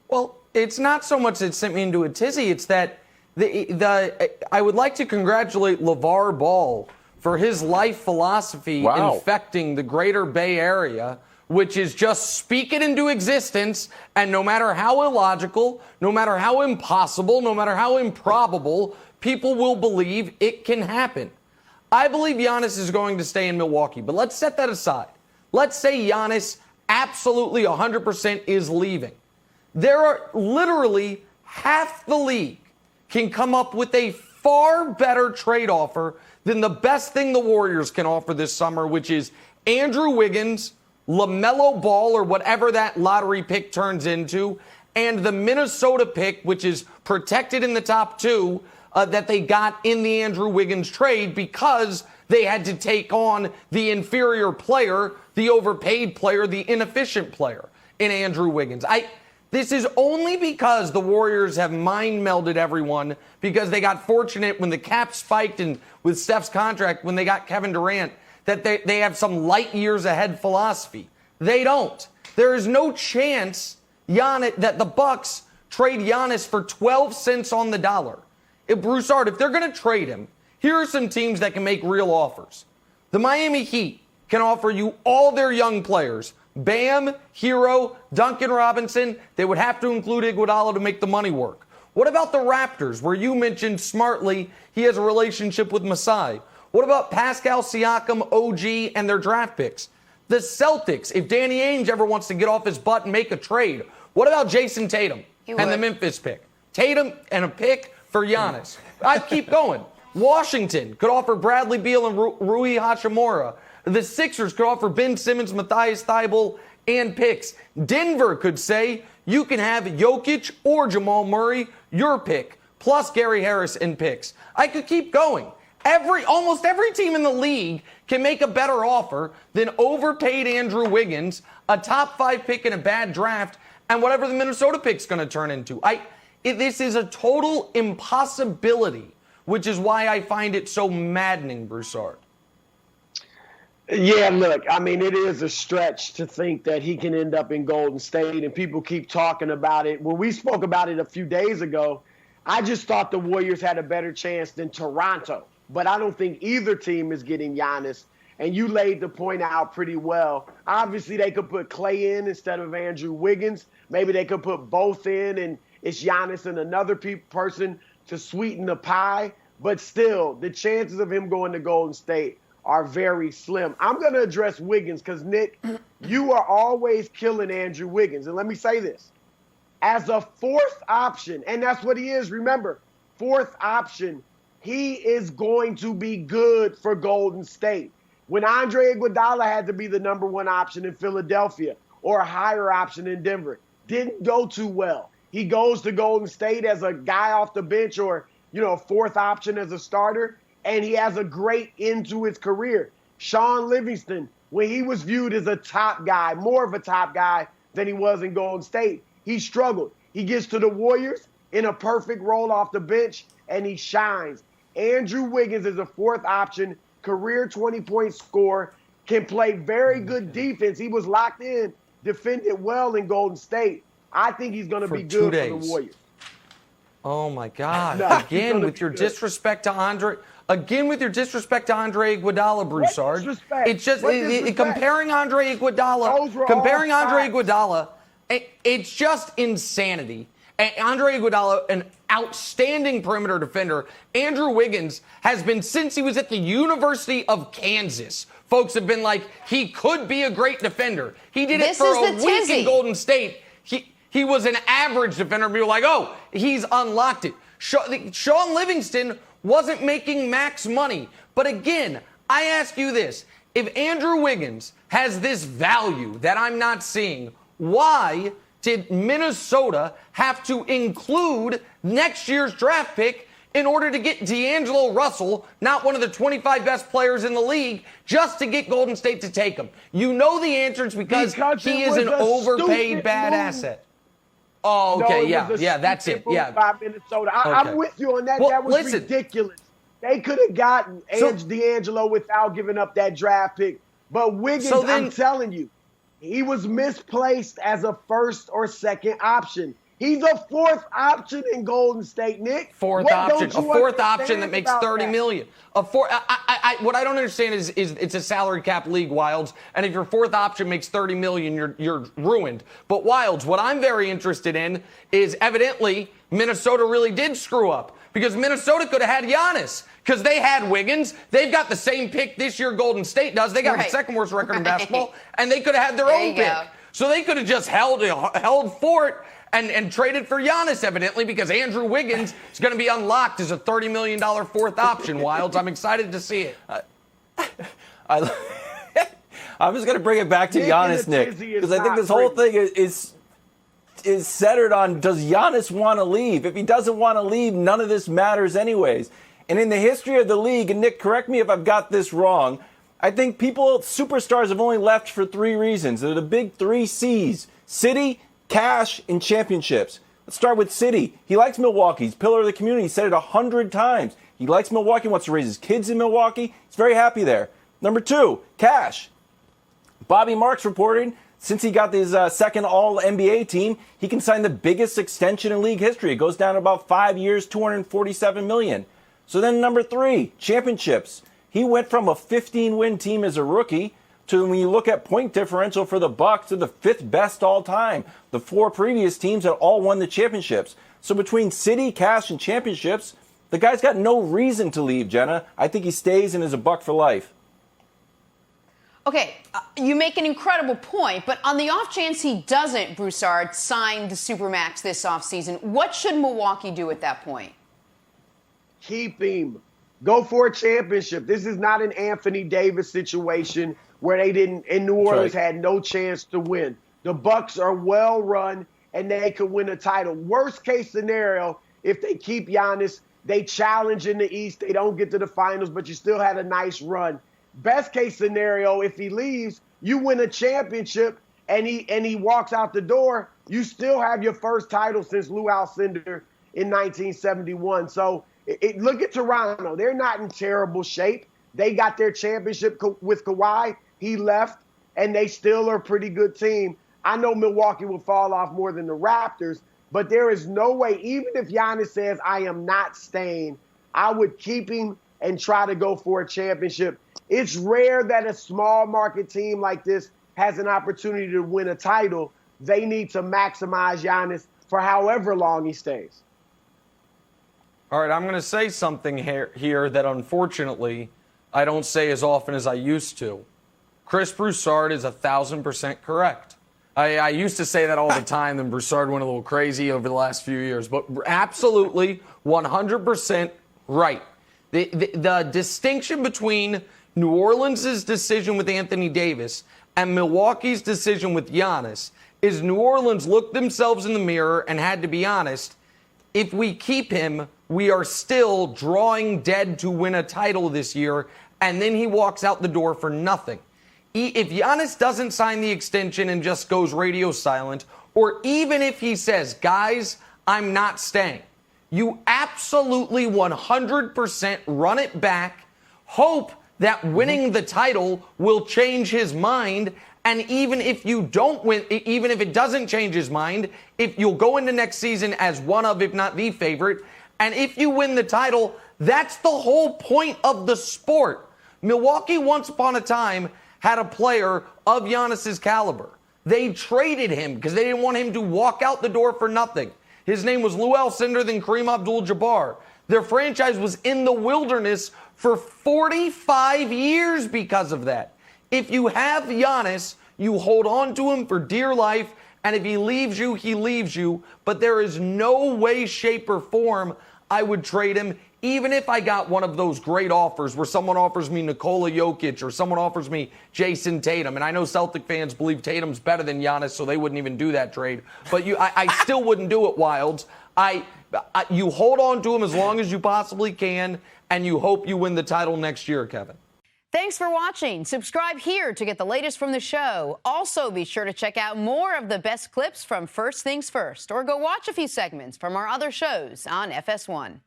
Well, it's not so much that it sent me into a tizzy. It's that I would like to congratulate LeVar Ball for his life philosophy infecting the greater Bay Area, which is just speak it into existence, and no matter how illogical, no matter how impossible, no matter how improbable, people will believe it can happen. I believe Giannis is going to stay in Milwaukee, but let's set that aside. Let's say Giannis absolutely 100% is leaving. There are literally half the league can come up with a far better trade offer than the best thing the Warriors can offer this summer, which is Andrew Wiggins, LaMelo Ball, or whatever that lottery pick turns into, and the Minnesota pick, which is protected in the top two, that they got in the Andrew Wiggins trade because they had to take on the inferior player, the overpaid player, the inefficient player in Andrew Wiggins. This is only because the Warriors have mind-melded everyone because they got fortunate when the cap spiked and with Steph's contract when they got Kevin Durant that they have some light years ahead philosophy. They don't. There is no chance that the Bucks trade Giannis for 12 cents on the dollar. If Broussard, if they're going to trade him, here are some teams that can make real offers. The Miami Heat can offer you all their young players. Bam, Hero, Duncan Robinson. They would have to include Iguodala to make the money work. What about the Raptors, where you mentioned smartly he has a relationship with Masai? What about Pascal Siakam, OG, and their draft picks? The Celtics, if Danny Ainge ever wants to get off his butt and make a trade. What about Jason Tatum and the Memphis pick? Tatum and a pick for Giannis. I keep going. Washington could offer Bradley Beal and Rui Hachimura. The Sixers could offer Ben Simmons, Matthias Thybulle, and picks. Denver could say, you can have Jokic or Jamal Murray, your pick, plus Gary Harris and picks. I could keep going. Almost every team in the league can make a better offer than overpaid Andrew Wiggins, a top 5 pick in a bad draft, and whatever the Minnesota pick's going to turn into. This is a total impossibility, which is why I find it so maddening, Broussard. Yeah, look, I mean, it is a stretch to think that he can end up in Golden State, and people keep talking about it. When we spoke about it a few days ago, I just thought the Warriors had a better chance than Toronto. But I don't think either team is getting Giannis, and you laid the point out pretty well. Obviously, they could put Clay in instead of Andrew Wiggins. Maybe they could put both in, and it's Giannis and another person to sweeten the pie. But still, the chances of him going to Golden State are very slim. I'm going to address Wiggins because, Nick, you are always killing Andrew Wiggins. And let me say this. As a fourth option, and that's what he is, remember, fourth option, he is going to be good for Golden State. When Andre Iguodala had to be the number one option in Philadelphia or a higher option in Denver, didn't go too well. He goes to Golden State as a guy off the bench or, fourth option as a starter, and he has a great end to his career. Sean Livingston, when he was viewed as a top guy, more of a top guy than he was in Golden State, he struggled. He gets to the Warriors in a perfect role off the bench, and he shines. Andrew Wiggins is a fourth option, career 20-point scorer, can play very good defense. He was locked in, defended well in Golden State. I think he's going to be good for the Warriors. Oh, my God. Again, with your disrespect to Andre Iguodala, Broussard. It's just comparing Andre Iguodala, it's just insanity. Andre Iguodala, an outstanding perimeter defender. Andrew Wiggins has been, since he was at the University of Kansas, folks have been like, he could be a great defender. He did it for a week in Golden State. He was an average defender. People were like, oh, he's unlocked it. Sean Livingston wasn't making max money. But again, I ask you this. If Andrew Wiggins has this value that I'm not seeing, why did Minnesota have to include next year's draft pick in order to get D'Angelo Russell, not one of the 25 best players in the league, just to get Golden State to take him? You know the answer is because he is an overpaid bad asset. Oh, okay, yeah, that's it. Yeah, by Minnesota. I'm with you on that. That was ridiculous. They could have gotten D'Angelo without giving up that draft pick. But Wiggins, I'm telling you, he was misplaced as a first or second option. He's a fourth option in Golden State, Nick. Fourth option that makes $30 million. What I don't understand is it's a salary cap league, Wildes, and if your fourth option makes $30 million, you're ruined. But Wildes, what I'm very interested in is evidently Minnesota really did screw up because Minnesota could have had Giannis because they had Wiggins. They've got the same pick this year Golden State does. They got the second worst record in basketball, and they could have had their own pick. So they could have just held fort and traded for Giannis, evidently, because Andrew Wiggins is going to be unlocked as a $30 million fourth option, Wildes. I'm excited to see it. I'm just going to bring it back to Giannis, Nick, because I think this whole thing is centered on, does Giannis want to leave? If he doesn't want to leave, none of this matters anyways. And in the history of the league, and Nick, correct me if I've got this wrong, I think superstars have only left for three reasons. They're the big three C's: city, cash, and championships. Let's start with City. He likes Milwaukee. He's pillar of the community. He said it 100 times. He likes Milwaukee, wants to raise his kids in Milwaukee. He's very happy there. Number two, cash. Bobby Marks reporting, since he got his second All-NBA team, he can sign the biggest extension in league history. It goes down to about 5 years, $247 million. So then number three, championships. He went from a 15-win team as a rookie to, when you look at point differential for the Bucks, to the fifth best all time. The four previous teams had all won the championships. So between City, cash, and championships, the guy's got no reason to leave, Jenna. I think he stays and is a Buck for life. Okay, you make an incredible point, but on the off chance he doesn't, Broussard, sign the Supermax this offseason, what should Milwaukee do at that point? Keep him. Go for a championship. This is not an Anthony Davis situation where they didn't, in New Orleans, had no chance to win. The Bucks are well run, and they could win a title. Worst case scenario, if they keep Giannis, they challenge in the East. They don't get to the finals, but you still had a nice run. Best case scenario, if he leaves, you win a championship, and he walks out the door. You still have your first title since Lou Alcindor in 1971. So look at Toronto. They're not in terrible shape. They got their championship with Kawhi. He left, and they still are a pretty good team. I know Milwaukee will fall off more than the Raptors, but there is no way, even if Giannis says, I am not staying, I would keep him and try to go for a championship. It's rare that a small market team like this has an opportunity to win a title. They need to maximize Giannis for however long he stays. All right, I'm going to say something here that unfortunately I don't say as often as I used to. Chris Broussard is 1,000% correct. I used to say that all the time, then Broussard went a little crazy over the last few years, but absolutely 100% right. The distinction between New Orleans' decision with Anthony Davis and Milwaukee's decision with Giannis is New Orleans looked themselves in the mirror and had to be honest. If we keep him, we are still drawing dead to win a title this year, and then he walks out the door for nothing. If Giannis doesn't sign the extension and just goes radio silent, or even if he says, guys, I'm not staying, you absolutely 100% run it back, hope that winning the title will change his mind. And even if you don't win, even if it doesn't change his mind, if you'll go into next season as one of, if not the favorite, and if you win the title, that's the whole point of the sport. Milwaukee once upon a time had a player of Giannis's caliber. They traded him because they didn't want him to walk out the door for nothing. His name was Lou Alcindor, then Kareem Abdul-Jabbar. Their franchise was in the wilderness for 45 years because of that. If you have Giannis, you hold on to him for dear life, and if he leaves you, he leaves you. But there is no way, shape, or form I would trade him, even if I got one of those great offers where someone offers me Nikola Jokic or someone offers me Jason Tatum. And I know Celtic fans believe Tatum's better than Giannis, so they wouldn't even do that trade. But I still wouldn't do it, Wildes. You hold on to him as long as you possibly can, and you hope you win the title next year, Kevin. Thanks for watching. Subscribe here to get the latest from the show. Also, be sure to check out more of the best clips from First Things First, or go watch a few segments from our other shows on FS1.